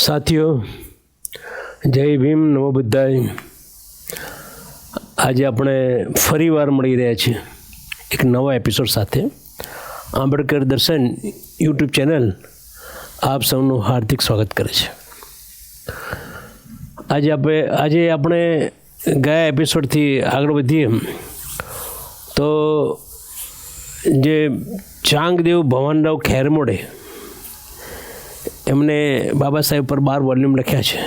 સાથીઓ, જય ભીમ, નમો બુદ્ધાય. આજે આપણે ફરીવાર મળી રહ્યા છીએ એક નવા એપિસોડ સાથે. આંબેડકર દર્શન યુટ્યુબ ચેનલ આપ સૌનું હાર્દિક સ્વાગત કરે છે. આજે આપણે ગયા એપિસોડથી આગળ વધીએ તો જે ચાંગદેવ ભવાનરાવ ખેરમોડે એમને બાબા સાહેબ પર 12 વોલ્યુમ લખ્યા છે.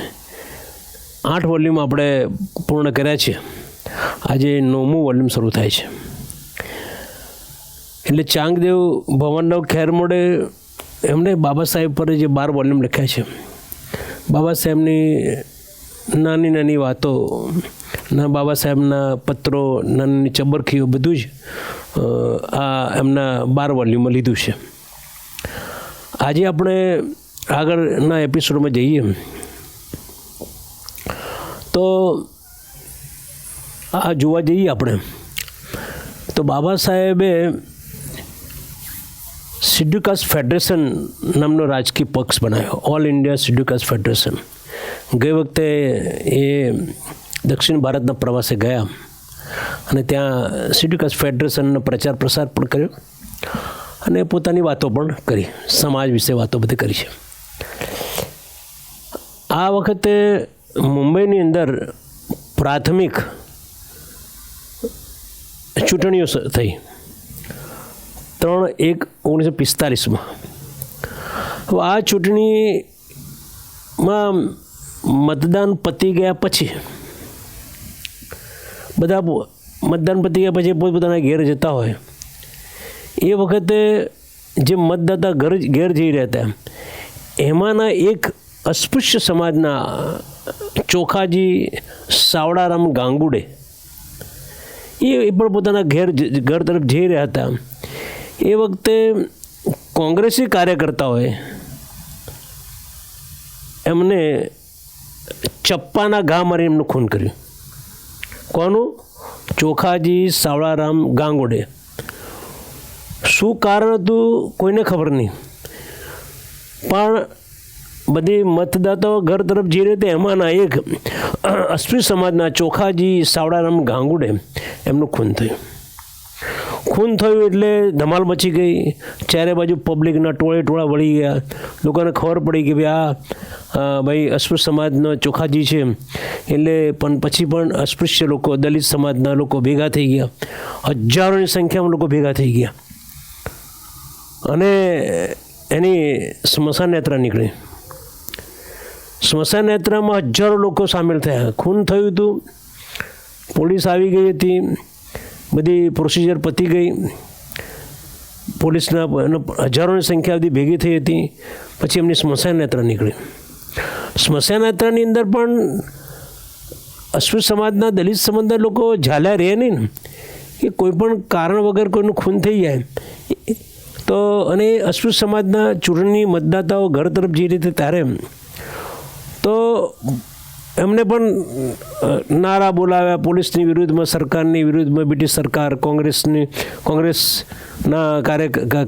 8 વોલ્યુમ આપણે પૂર્ણ કર્યા છે. આજે 9મું વોલ્યુમ શરૂ થાય છે. એટલે ચાંગદેવ ભવાનરાવ ખેરમોડે એમણે બાબા સાહેબ પર જે 12 વોલ્યુમ લખ્યા છે, બાબા સાહેબની નાની નાની વાતો, બાબા સાહેબના પત્રો, નાની ચબરખીઓ, બધું જ આ એમના 12 વોલ્યુમમાં લીધું છે. આજે આપણે આગળના એપિસોડમાં જઈએ તો આ જોવા જઈએ આપણે તો બાબા સાહેબે શિડ્યુલ કાસ્ટ ફેડરેશન નામનો રાજકીય પક્ષ બનાવ્યો, all India schedule cast federation. ગઈ વખતે એ દક્ષિણ ભારતના પ્રવાસે ગયા અને ત્યાં શિડ્યુલ કાસ્ટ ફેડરેશનનો પ્રચાર પ્રસાર પણ કર્યો અને પોતાની વાતો પણ કરી, સમાજ વિશે વાતો બધી કરી છે. આ વખતે મુંબઈની અંદર પ્રાથમિક ચૂંટણીઓ થઈ 3/1/1945. આ ચૂંટણીમાં મતદાન પતી ગયા પછી બધા પોતપોતાના ઘેર જતા હોય, એ વખતે જે મતદાતા ઘેર જઈ રહ્યા હતા એમાંના એક અસ્પૃશ્ય સમાજના ચોખાજી સાવડારામ ગાંગુડે એ પણ પોતાના ઘર તરફ જઈ રહ્યા હતા. એ વખતે કોંગ્રેસી કાર્યકર્તાઓએ એમને ચપ્પાના ઘા મારી એમનું ખૂન કર્યું. કોનું? ચોખાજી સાવડારામ ગાંગુડે. શું કારણ હતું કોઈને ખબર નહીં, પણ બધી મતદાતાઓ ઘર તરફ જઈ રહી હતી, એમાંના એક અસ્પૃશ્ય સમાજના ચોખાજી સાવડારામ ગાંગુડે એમનું ખૂન થયું એટલે ધમાલ મચી ગઈ. ચારે બાજુ પબ્લિકના ટોળા વળી ગયા. લોકોને ખબર પડી કે ભાઈ અસ્પૃશ્ય સમાજનો ચોખાજી છે. એટલે પણ પછી પણ અસ્પૃશ્ય લોકો, દલિત સમાજના લોકો ભેગા થઈ ગયા. હજારોની સંખ્યામાં લોકો ભેગા થઈ ગયા અને એની સ્મશાન યાત્રા નીકળી. સ્મશાન યાત્રામાં હજારો લોકો સામેલ થયા. ખૂન થયું હતું, પોલીસ આવી ગઈ હતી, બધી પ્રોસિજર પતી ગઈ. પોલીસના હજારોની સંખ્યા બધી ભેગી થઈ હતી. પછી એમની સ્મશાન યાત્રા નીકળી. સ્મશાન યાત્રાની અંદર પણ અસ્પૃશ્ય સમાજના, દલિત સમાજના લોકો ઝાલ્યા રહે નહીં ને, કે કોઈ પણ કારણ વગર કોઈનું ખૂન થઈ જાય તો, અને અસ્પૃશ્ય સમાજના ચૂંટણી મતદાતાઓ ઘર તરફ જઈ રીતે ત્યારે તો એમને પણ નારા બોલાવ્યા પોલીસની વિરુદ્ધમાં, સરકારની વિરુદ્ધમાં. બ્રિટિશ સરકાર, કોંગ્રેસના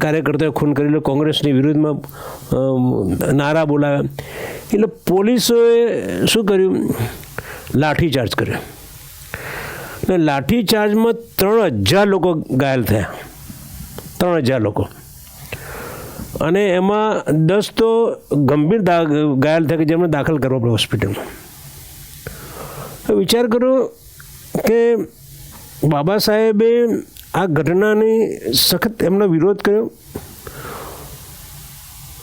કાર્યકર્તાઓએ ખૂન કરેલો કોંગ્રેસની વિરુદ્ધમાં નારા બોલાવ્યા. એટલે પોલીસોએ શું કર્યું? લાઠીચાર્જ કર્યો. અને લાઠીચાર્જમાં 3000 લોકો ઘાયલ થયા. 3000 લોકો. અને એમાં 10 તો ગંભીર ઘાયલ થયા કે જેમને દાખલ કરવો પડે હોસ્પિટલમાં. વિચાર કરો કે બાબા સાહેબે આ ઘટનાની સખત એમનો વિરોધ કર્યો.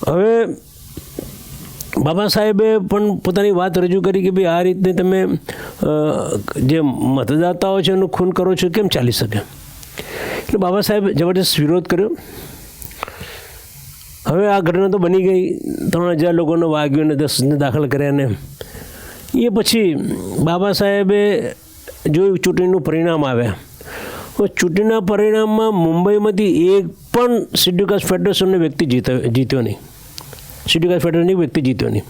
હવે બાબા સાહેબે પણ પોતાની વાત રજૂ કરી કે ભાઈ આ રીતે તમે જે મતદાતાઓ છે એનું ખૂન કરો છો, કેમ ચાલી શકે? એટલે બાબા સાહેબ જબરદસ્ત વિરોધ કર્યો. હવે આ ઘટના તો બની ગઈ, 3000 લોકોને વાગ્યું ને 10ને દાખલ કર્યા ને એ પછી બાબા સાહેબે જોયું ચૂંટણીનું પરિણામ આવ્યા. ચૂંટણીના પરિણામમાં મુંબઈમાંથી એક પણ શિડ્યુલ કાસ્ટ ફેડરેશનનો વ્યક્તિ જીત્યો નહીં. શિડ્યુલ કાસ્ટ ફેડરેશનનો એક વ્યક્તિ જીત્યો નહીં.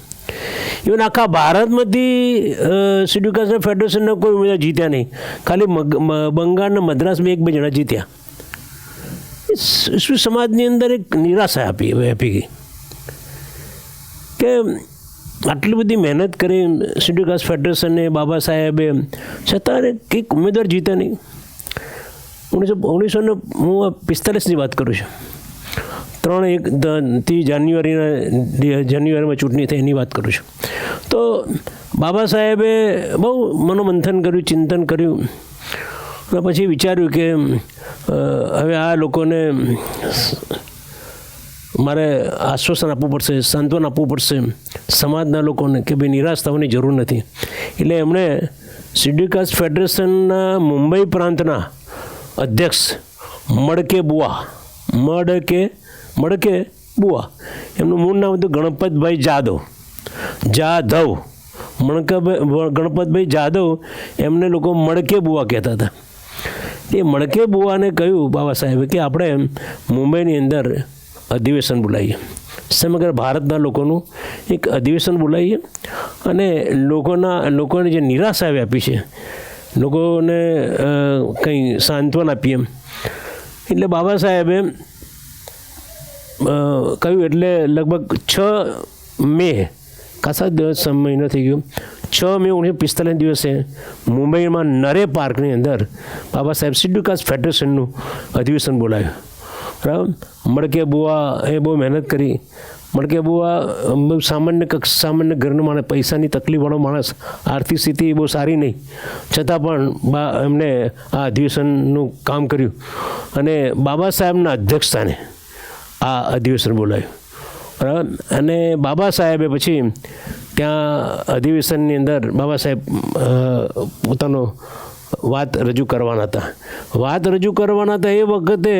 ઇવન આખા ભારતમાંથી શિડ્યુલ કાસ્ટ ફેડરેશનના કોઈ ઉમેદવાર જીત્યા નહીં. ખાલી બંગાળના મદ્રાસમાં 1-2 જણા જીત્યા. સમાજની અંદર એક નિરાશા વ્યાપી ગઈ કે આટલી બધી મહેનત કરી શેડ્યુલ કાસ્ટ ફેડરેશને, બાબા સાહેબે, છતાં કંઈક ઉમેદવાર જીતા નહીં. 1945ની વાત કરું છું. 3 જાન્યુઆરીમાં ચૂંટણી થઈ એની વાત કરું છું. તો બાબા સાહેબે બહુ મનોમંથન કર્યું, ચિંતન કર્યું અને પછી વિચાર્યું કે હવે આ લોકોને મારે આશ્વાસન આપવું પડશે, સાંત્વન આપવું પડશે સમાજના લોકોને કે ભાઈ નિરાશ થવાની જરૂર નથી. એટલે એમણે શેડ્યુલ કાસ્ટ ફેડરેશનના મુંબઈ પ્રાંતના અધ્યક્ષ મડકે બુઆ, એમનું મૂળ નામ હતું ગણપતભાઈ જાધવ. ગણપતભાઈ જાધવ, એમને લોકો મડકે બુઆ કહેતા હતા. એ મડકે બુઆને કહ્યું બાબા સાહેબે કે આપણે મુંબઈની અંદર અધિવેશન બોલાવીએ, સમગ્ર ભારતના લોકોનું એક અધિવેશન બોલાવીએ અને લોકોને જે નિરાશા વ્યાપી છે લોકોને કંઈ સાંત્વન આપીએ એમ. એટલે બાબા સાહેબે કહ્યું. એટલે લગભગ 6 મે, ખાસા મહિનો થઈ ગયો, 6 મે 1945 દિવસે મુંબઈમાં નરે પાર્કની અંદર બાબા સાહેબ શેડ્યુલ કાસ્ટ ફેડરેશનનું અધિવેશન બોલાવ્યું. બરાબર. મડકે બુઆ એ બહુ મહેનત કરી. મડકે બુઆ બહુ સામાન્ય ઘરનો માણસ, પૈસાની તકલીફવાળો માણસ, આર્થિક સ્થિતિ બહુ સારી નહીં, છતાં પણ એમને આ અધિવેશનનું કામ કર્યું અને બાબા સાહેબના અધ્યક્ષસ્થાને આ અધિવેશન બોલાવ્યું. બરાબર. અને બાબા સાહેબે પછી ત્યાં અધિવેશનની અંદર બાબા સાહેબ પોતાનો વાત રજૂ કરવાના હતા. એ વખતે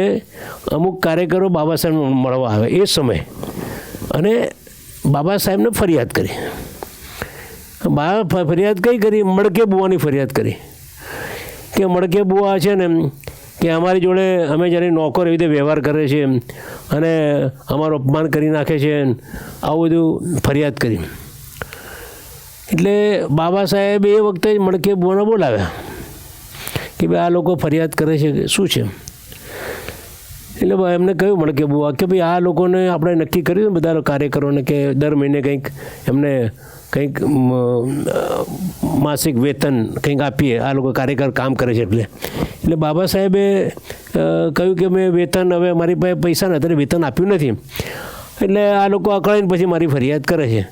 અમુક કાર્યકરો બાબા સાહેબને મળવા આવે એ સમયે અને બાબા સાહેબને ફરિયાદ કરી. ફરિયાદ કઈ કરી? મડકે બુવાની ફરિયાદ કરી કે મડકે બુઆ છે ને કે અમારી જોડે અમે જ્યારે નોકર એવી રીતે વ્યવહાર કરે છે અને અમારું અપમાન કરી નાખે છે, આવું બધું ફરિયાદ કરી. એટલે બાબા સાહેબ એ વખતે જ મડકે બુવાને બોલાવ્યા કે ભાઈ આ લોકો ફરિયાદ કરે છે, શું છે? એટલે એમને કહ્યું મડકે બુઆ કે ભાઈ આ લોકોને આપણે નક્કી કર્યું બધા કાર્યકરોને કે દર મહિને એમને કંઈક માસિક વેતન કંઈક આપીએ, આ લોકો કાર્યકર કામ કરે છે. એટલે બાબા સાહેબે કહ્યું કે મેં વેતન, હવે મારી પાસે પૈસા નથી, વેતન આપ્યું નથી. એટલે આ લોકો અકળાઈને પછી મારી ફરિયાદ કરે છે.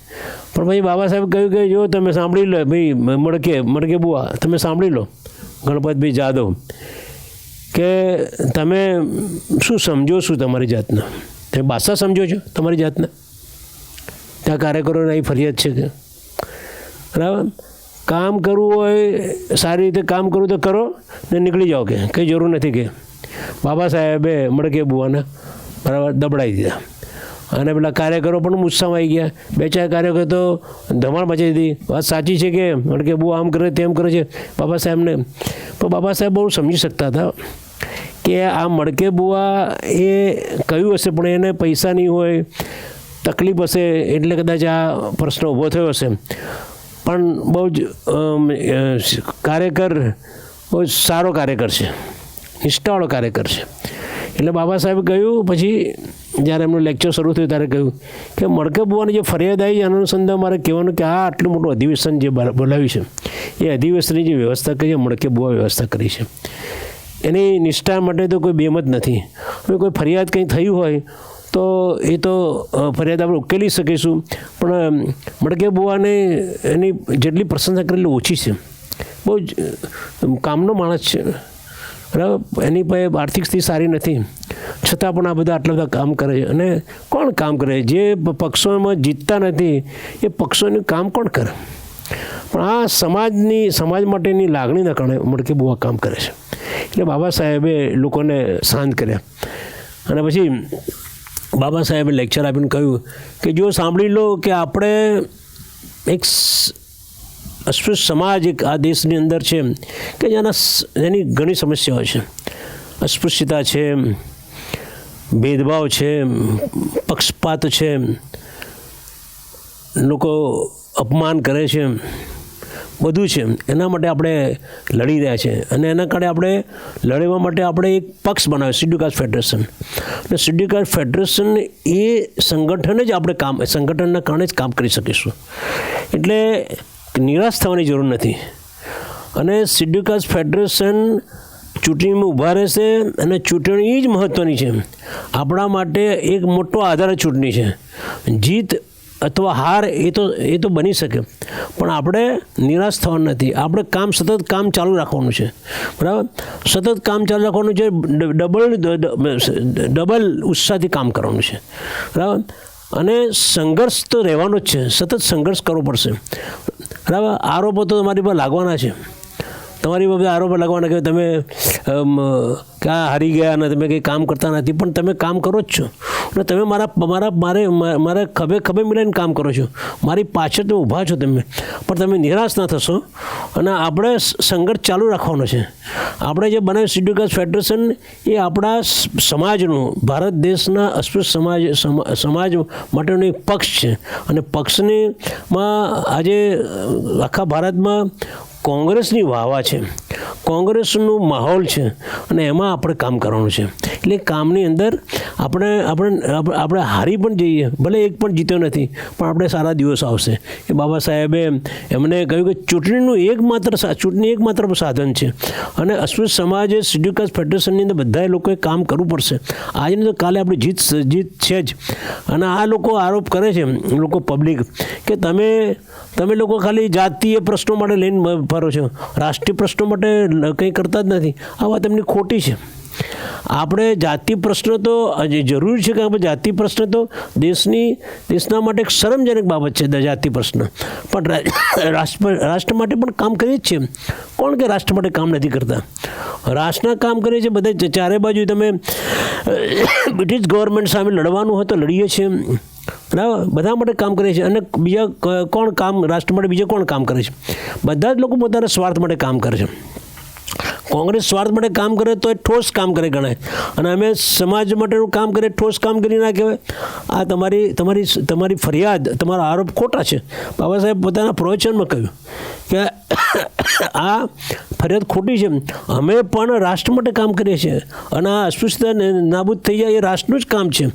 પણ પછી બાબા સાહેબ કહ્યું કે જો તમે સાંભળી લો ભાઈ મડકે બુઆ, તમે સાંભળી લો ગણપતભાઈ જાધવ, કે તમે શું સમજો છો તમારી જાતના? તમે ભાષા સમજો છો તમારી જાતના? ત્યાં કાર્યકરોને અહીં ફરિયાદ છે કે બરાબર, કામ કરવું હોય સારી રીતે કામ કરવું તો કરો ને નીકળી જાઓ, કે કંઈ જરૂર નથી. કે બાબા સાહેબે મડકે બુવાને બરાબર દબડાવી દીધા અને પેલા કાર્યકરો પણ ગુસ્સામાં આવી ગયા. 2-4 કાર્યકરો તો ધમાલ મચાવી દીધી. વાત સાચી છે કે મડકે બુવા આમ કરે તેમ કરે છે બાબા સાહેબને. પણ બાબા સાહેબ બહુ સમજી શકતા હતા કે આ મડકે બુવા એ કહ્યું હશે પણ એને પૈસા નહીં હોય, તકલીફ હશે, એટલે કદાચ આ પ્રશ્ન ઊભો થયો હશે. પણ બહુ જ કાર્યકર બહુ સારો કાર્યકર છે, નિષ્ઠાવાળો કાર્યકર છે. એટલે બાબા સાહેબ કહ્યું, પછી જ્યારે એમનું લેક્ચર શરૂ થયું ત્યારે કહ્યું કે મડકે બુવાની જે ફરિયાદ આવી એના અનુસંધાન મારે કહેવાનું કે આ આટલું મોટું અધિવેશન જે બોલાવ્યું છે એ અધિવેશનની જે વ્યવસ્થા કરી છે મડકે બુવા વ્યવસ્થા કરી છે. એની નિષ્ઠા માટે તો કોઈ બેમત નથી. હવે કોઈ ફરિયાદ કંઈ થયું હોય તો એ તો ફરિયાદ આપણે ઉકેલી શકીશું, પણ મડકે બુવાને એની જેટલી પ્રશંસા કરેલી ઓછી છે. બહુ જ કામનો માણસ છે, બરાબર. એની પાસે આર્થિક સ્થિતિ સારી નથી, છતાં પણ આ બધા આટલા બધા કામ કરે છે. અને કોણ કામ કરે? જે પક્ષોમાં જીતતા નથી એ પક્ષોનું કામ કોણ કરે? પણ આ સમાજ માટેની લાગણીના કારણે મડકે બુવા કામ કરે છે. એટલે બાબા સાહેબે લોકોને શાંત કર્યા અને પછી બાબા સાહેબે લેક્ચર આપીને કહ્યું કે જો સાંભળી લો કે આપણે એક અસ્પૃશ્ય સમાજ એક આ દેશની અંદર છે કે જેની ઘણી સમસ્યાઓ છે. અસ્પૃશ્યતા છે, ભેદભાવ છે, પક્ષપાત છે, લોકો અપમાન કરે છે, બધું છે એના માટે આપણે લડી રહ્યા છે. અને એના કારણે આપણે લડવા માટે આપણે એક પક્ષ બનાવ્યો શિડ્યુલ કાસ્ટ ફેડરેશન. અને શિડ્યુલ કાસ્ટ ફેડરેશન એ સંગઠન જ આપણે સંગઠનના કારણે જ કામ કરી શકીશું. એટલે નિરાશ થવાની જરૂર નથી. અને શિડ્યુલ કાસ્ટ ફેડરેશન ચૂંટણીમાં ઊભા રહેશે. અને ચૂંટણી જ મહત્ત્વની છે આપણા માટે. એક મોટો આધાર ચૂંટણી છે. જીત અથવા હાર એ તો બની શકે, પણ આપણે નિરાશ થવાનું નથી. આપણે સતત કામ ચાલુ રાખવાનું છે. બરાબર, સતત કામ ચાલુ રાખવાનું છે. ડબલ ઉત્સાહથી કામ કરવાનું છે. બરાબર. અને સંઘર્ષ તો રહેવાનો જ છે. સતત સંઘર્ષ કરવો પડશે. બરાબર. આરોપો તો તમારી પર લાગવાના છે. તમારી બાબતે આરોપ લગાવવાના કે તમે ક્યાં હારી ગયા અને તમે કંઈ કામ કરતા નથી, પણ તમે કામ કરો જ છો. અને તમે મારા ખભે મિલાઈને કામ કરો છો. મારી પાછળ તમે ઊભા છો તમે, પણ તમે નિરાશ ના થશો. અને આપણે સંઘર્ષ ચાલુ રાખવાનો છે. આપણે જે બનાવ્યું શિડ્યુલ કાસ્ટ ફેડરેશન એ આપણા સમાજનું, ભારત દેશના અસ્પૃશ્ય સમાજ માટેનો એક પક્ષ છે. અને પક્ષમાં આજે આખા ભારતમાં કોંગ્રેસની વાવા છે, કોંગ્રેસનો માહોલ છે. અને એમાં આપણે કામ કરવાનું છે. એટલે કામની અંદર આપણે હારી પણ જઈએ, ભલે એક પણ જીત્યો નથી, પણ આપણે સારા દિવસ આવશે. એ બાબા સાહેબે એમને કહ્યું કે ચૂંટણી એકમાત્ર સાધન છે. અને અસ્પૃશ્ય સમાજે શિડ્યુલ કાસ્ટ ફેડરેશનની અંદર બધાએ લોકોએ કામ કરવું પડશે. આજે તો કાલે આપણી જીત છે જ. અને આ લોકો આરોપ કરે છે, લોકો પબ્લિક, કે તમે લોકો ખાલી જાતીય પ્રશ્નો માટે લઈને ફરો છો, રાષ્ટ્રીય પ્રશ્નો માટે કંઈ કરતા જ નથી. આ વાત એમની ખોટી છે. આપણે જાતિ પ્રશ્ન તો જરૂરી છે, કે આપણે જાતિ પ્રશ્ન તો દેશના માટે એક શરમજનક બાબત છે જાતિ પ્રશ્ન. પણ રાષ્ટ્ર માટે પણ કામ કરીએ જ છીએ. કોણ કે રાષ્ટ્ર માટે કામ નથી કરતા? રાષ્ટ્રના કામ કરીએ છીએ બધા. ચારે બાજુ તમે બ્રિટિશ ગવર્મેન્ટ સામે લડવાનું હોય તો લડીએ છીએ. બરાબર. બધા માટે કામ કરે છે. અને બીજા કોણ કામ રાષ્ટ્ર માટે બીજા કોણ કામ કરે છે? બધા જ લોકો પોતાના સ્વાર્થ માટે કામ કરે છે. કોંગ્રેસ સ્વાર્થ માટે કામ કરે તો એ ઠોસ કામ કરે ગણાય. અને અમે સમાજ માટેનું કામ કરીએ ઠોસ કામ કરી ના કહેવાય. આ તમારી ફરિયાદ, તમારા આરોપ ખોટા છે. બાબા સાહેબ પોતાના પ્રવચનમાં કહ્યું કે આ ફરિયાદ ખોટી છે. અમે પણ રાષ્ટ્ર માટે કામ કરીએ છીએ. અને આ અસ્પૃશ્યતા નાબૂદ થઈ જાય એ રાષ્ટ્રનું જ કામ છે.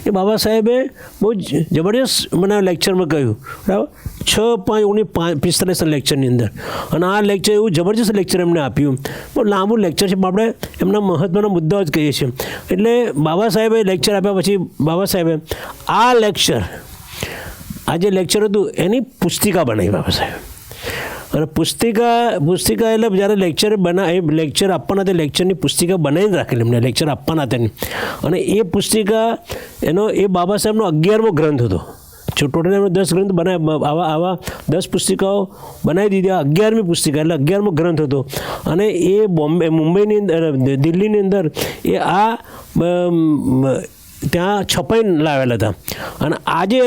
એ બાબા સાહેબે બહુ જબરજસ્ત મને લેક્ચરમાં કહ્યું. બરાબર. 6.45 લેક્ચરની અંદર. અને આ લેક્ચર એવું જબરજસ્ત લેક્ચર એમને આપ્યું. બહુ લાંબુ લેક્ચર છે, પણ આપણે એમના મહત્ત્વના મુદ્દાઓ જ કહીએ છીએ. એટલે બાબા સાહેબે લેક્ચર આપ્યા પછી બાબા સાહેબે આ જે લેક્ચર હતું એની પુસ્તિકા બનાવી બાબા સાહેબ. અને પુસ્તિકા એટલે જ્યારે લેક્ચર આપવાના તે લેક્ચરની પુસ્તિકા બનાવીને રાખેલી એમને, લેક્ચર આપવાના તેની. અને એ પુસ્તિકા એ બાબા સાહેબનો 11મો ગ્રંથ હતો. ટોટલ એમણે 10 ગ્રંથ બનાવ્યા. આવા 10 પુસ્તિકાઓ બનાવી દીધી. 11મી પુસ્તિકા એટલે 11મો ગ્રંથ હતો. અને એ મુંબઈની અંદર, દિલ્હીની અંદર એ ત્યાં છપાઈને લાવેલા હતા. અને આજે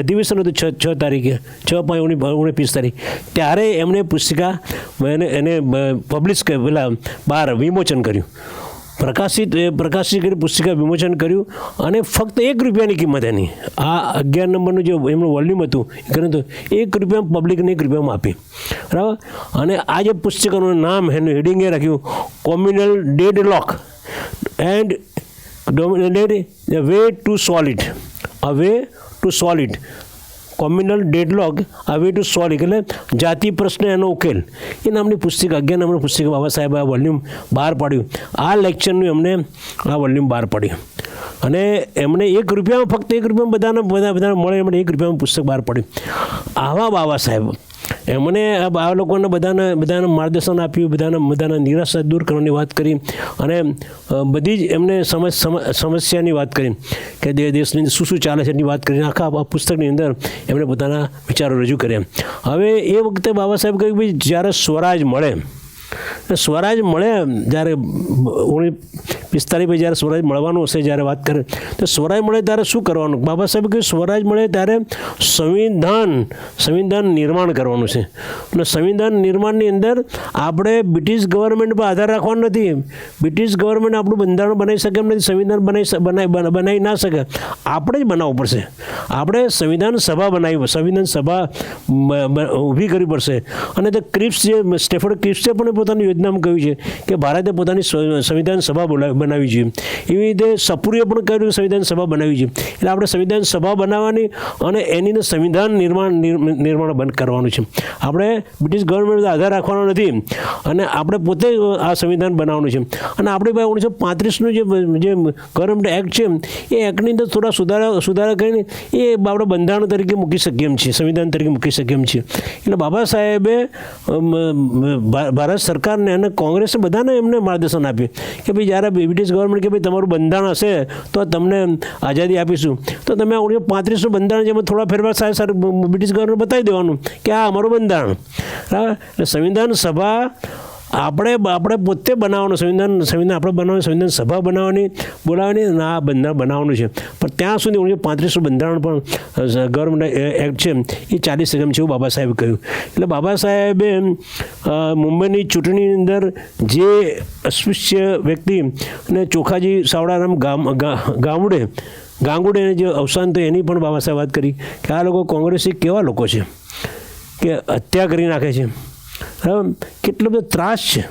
અધિવેશન હતું 6 તારીખે, 6.49 ત્યારે એમણે પુસ્તિકા એને પબ્લિશ બહાર વિમોચન કર્યું. પ્રકાશિત કરી પુસ્તિકા વિમોચન કર્યું. અને ફક્ત ₹1 કિંમત એની. આ 11 નંબરનું જે એમનું વોલ્યુમ હતું એ ગ્રંથ ₹1 પબ્લિકને ₹1 આપી. બરાબર. અને આ જે પુસ્તિકાનું નામ એનું હેડિંગ એ રાખ્યું, communal deadlock and dominated a way to solid, a way to solid, communal deadlock, a way to solid એટલે જાતિ પ્રશ્ન એનો ઉકેલ. એ નામની પુસ્તિકા 11 નંબરની પુસ્તિકા બાબા સાહેબ આ વોલ્યુમ બહાર પાડ્યું. આ લેક્ચરનું એમને આ વોલ્યુમ બહાર પાડ્યું. અને એમણે ₹1 ફક્ત ₹1 બધાને મળે એમણે ₹1 પુસ્તક બહાર પાડ્યું. આવા બાબા સાહેબ એમણે આ લોકોને બધાને માર્ગદર્શન આપ્યું, બધાના નિરાશા દૂર કરવાની વાત કરી. અને બધી જ એમને સમસ્યાની વાત કરી કે દેશની અંદર શું ચાલે છે એની વાત કરીને આખા પુસ્તકની અંદર એમણે પોતાના વિચારો રજૂ કર્યા. હવે એ વખતે બાબા સાહેબ કહ્યું ભાઈ જ્યારે સ્વરાજ મળે, સ્વરાજ મળે જ્યારે 45 પછી જ્યારે સ્વરાજ મળવાનું હશે, જ્યારે વાત કરે તો સ્વરાજ મળે ત્યારે શું કરવાનું? બાબા સાહેબ કહ્યું સ્વરાજ મળે ત્યારે સંવિધાન નિર્માણ કરવાનું છે. અને સંવિધાન નિર્માણની અંદર આપણે બ્રિટિશ ગવર્મેન્ટ પર આધાર રાખવાનો નથી. બ્રિટિશ ગવર્મેન્ટ આપણું બંધારણ બનાવી શકે એમ નથી, સંવિધાન બનાવી ના શકે, આપણે જ બનાવવું પડશે. આપણે સંવિધાન સભા ઊભી કરવી પડશે. અને તે ક્રિપ્સ જે સ્ટેફર્ડ ક્રિપ્સે પણ પોતાની યોજનામાં કહ્યું છે કે ભારતે પોતાની સંવિધાન સભા બનાવવી જોઈએ. એવી રીતે સપુરીએ પણ કહ્યું કે સંવિધાન સભા બનાવવી જોઈએ. એટલે આપણે સંવિધાન સભા બનાવવાની અને એની અંદર સંવિધાન નિર્માણ બંધ કરવાનું છે. આપણે બ્રિટિશ ગવર્મેન્ટ આધાર રાખવાનો નથી અને આપણે પોતે આ સંવિધાન બનાવવાનું છે. અને આપણી પાસે 1935નું જે ગવર્મેન્ટ એક્ટ છે એ એક્ટની અંદર થોડા સુધારા કરીને એ આપણે બંધારણ તરીકે મૂકી શકીએ એમ છીએ, સંવિધાન તરીકે મૂકી શકીએ એમ છીએ. એટલે બાબા સાહેબે ભારત સરકારને અને કોંગ્રેસને બધાને એમને માર્ગદર્શન આપ્યું કે ભાઈ જ્યારે બ્રિટિશ ગવર્મેન્ટ કે ભાઈ તમારું બંધારણ હશે તો તમને આઝાદી આપીશું, તો તમે 1935નું બંધારણ જેમાં થોડા ફેરફાર સાહેબ બ્રિટિશ ગવર્મેન્ટ બતાવી દેવાનું કે આ અમારું બંધારણ. બરાબર? એટલે સંવિધાન સભા આપણે પોતે બનાવવાનું, સંવિધાન આપણે બનાવવાનું, સંવિધાન સભા બોલાવવાની અને આ બંધારણ બનાવવાનું છે. પણ ત્યાં સુધી 1935નું બંધારણ પણ ગવર્મેન્ટ એક્ટ છે એ ચાલી શકે એમ છે એવું બાબા સાહેબે કહ્યું. એટલે બાબા સાહેબે મુંબઈની ચૂંટણીની અંદર જે અસ્પૃશ્ય વ્યક્તિ અને ચોખાજી સાવડારામ ગાંગુડે જે અવસાન થયું એની પણ બાબા સાહેબ વાત કરી કે આ લોકો કોંગ્રેસી કેવા લોકો છે કે હત્યા કરી નાખે છે. કેટલો બધો ત્રાસ છે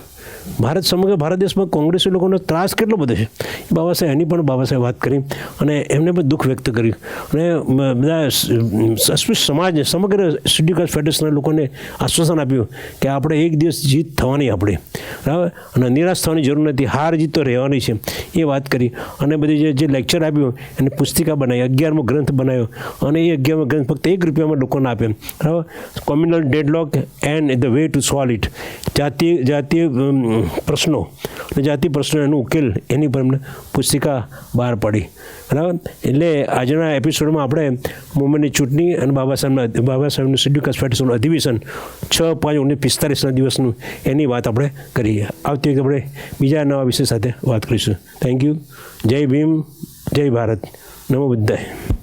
સમગ્ર ભારત દેશમાં કોંગ્રેસી લોકોનો ત્રાસ કેટલો બધો છે. બાબા સાહેબ એની પણ બાબા સાહેબ વાત કરી અને એમને પણ દુઃખ વ્યક્ત કર્યું. અને બધા અસ્પૃશ્ય સમાજ સમગ્ર શેડ્યુલ કાસ્ટ ફેડરેશનના લોકોને આશ્વાસન આપ્યું કે આપણે એક દિવસ જીત થવાની, આપણે બરાબર, અને નિરાશ થવાની જરૂર નથી, હાર જીત તો રહેવાની છે એ વાત કરી. અને બધી જે લેક્ચર આપ્યું એની પુસ્તિકા બનાવી, 11મો ગ્રંથ બનાવ્યો અને એ 11મો ગ્રંથ ફક્ત ₹1 લોકોને આપ્યો. બરાબર? Communal deadlock and the way to solve it, જાતીય પ્રશ્નો અને જાતિ પ્રશ્નો એનો ઉકેલ, એની પર એમને પુસ્તિકા બહાર પડી. બરાબર? એટલે આજના એપિસોડમાં આપણે મુંબઈની ચૂંટણી અને બાબા સાહેબનું શેડ્યુલ કાસ્ટ ફેડરેશનનું અધિવેશન 6/5/1945ના દિવસનું એની વાત આપણે કરીએ. આવતી વખતે આપણે બીજા નવા વિષય સાથે વાત કરીશું. Thank you. જય ભીમ, જય ભારત, નમો બુદ્ધાય.